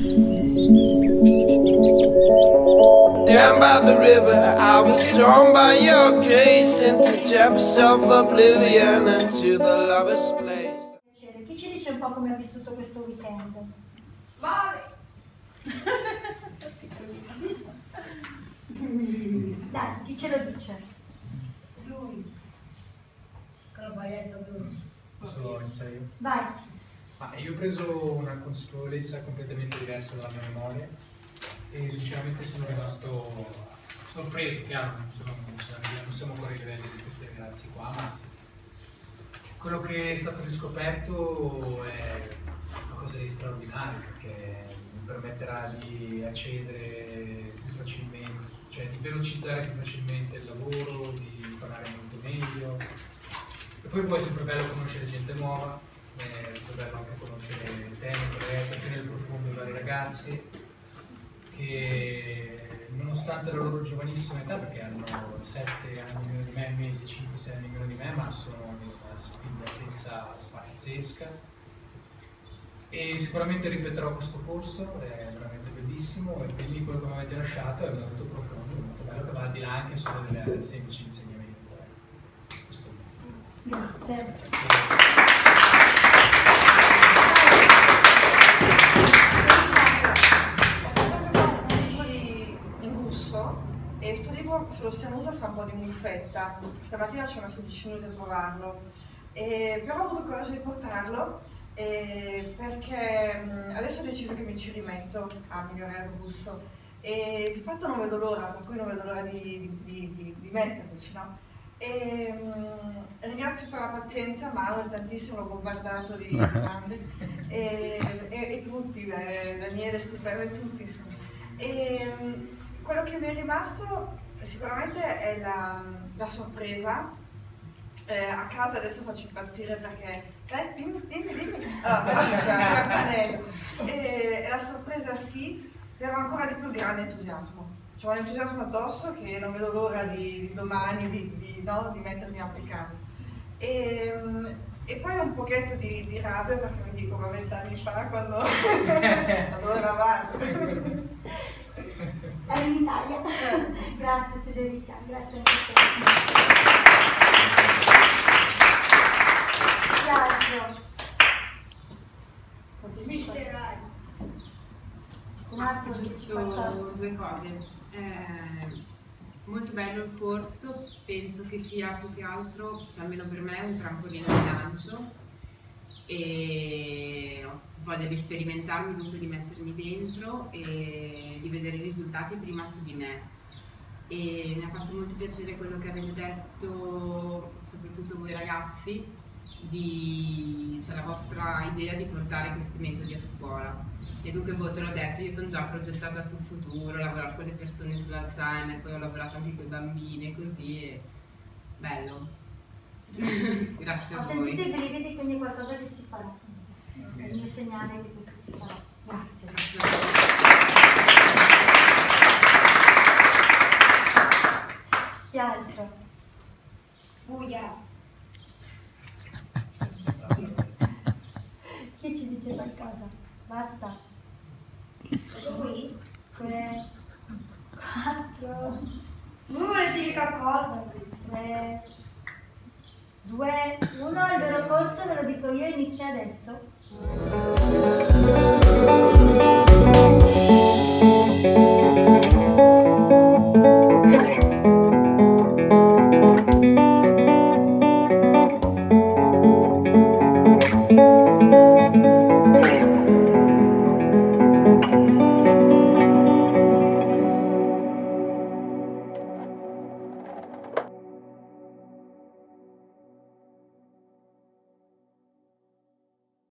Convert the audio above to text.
Down by the river, I was drawn by your grace into depths of oblivion, into the lover's place. Chi ci dice un po' come ha vissuto questo weekend? Male! Dai, chi ce lo dice? Lui. Con la baglietta azzurra. Posso iniziare io? Vai. Io ho preso una consapevolezza completamente diversa dalla mia memoria e sinceramente sono rimasto sorpreso, chiaro, non siamo ancora ai livelli di questi ragazzi qua, ma quello che è stato riscoperto è qualcosa di straordinario, perché mi permetterà di accedere più facilmente, cioè di velocizzare più facilmente il lavoro, di imparare molto meglio. E poi è sempre bello conoscere gente nuova, è sempre bello anche conoscere temi, capire nel profondo i vari ragazzi che nonostante la loro giovanissima età, perché hanno 7 anni meno di me, 5-6 anni meno di me, ma sono di una spingatezza pazzesca. E sicuramente ripeterò questo corso, è veramente bellissimo e quindi quello che mi avete lasciato è molto profondo, molto bello, che va al di là anche solo del semplice insegnamento. Questo è Grazie. E sto libro sullo Stemusa sa un po' di muffetta, stamattina ci ho messo 10 minuti a trovarlo, però ho avuto il coraggio di portarlo perché adesso ho deciso che mi ci rimetto a migliorare il gusto e di fatto non vedo l'ora, per cui non vedo l'ora di metterci, no? Ringrazio per la pazienza, Manuel tantissimo, l'ho bombardato di domande e tutti, Daniele, stupendo, tutti insomma. Quello che mi è rimasto sicuramente è la sorpresa. A casa adesso faccio impazzire perché dimmi. Allora, e la sorpresa sì, però ancora di più grande entusiasmo. C'ho un entusiasmo addosso che non vedo l'ora di domani di mettermi a applicare. E poi un pochetto di rabbia perché mi dico ma 20 anni fa quando eravamo. Ero in Italia. Grazie Federica, grazie a te. Chi altro? Mister Rai. Un altro Giusto due cose. Molto bello il corso, penso che sia più che altro, cioè almeno per me, un trampolino di lancio e ho voglia di sperimentarmi, dunque di mettermi dentro e di vedere i risultati prima su di me. E mi ha fatto molto piacere quello che avete detto, soprattutto voi ragazzi, cioè la vostra idea di portare questi metodi a scuola. E dunque te l'ho detto, io sono già progettata sul futuro, lavorare con le persone sull'Alzheimer, poi ho lavorato anche con i bambini e così, e bello. Grazie a voi. Ho sentito i brividi, quindi qualcosa che si farà. È il mio segnale che questo si farà. Grazie. Chi altro? Buia. Chi ci dice qualcosa? Basta. Qui? 3, 4. Non vuole dire qualcosa? 3, 2, 1. Il vero corso ve lo dico io, inizia adesso.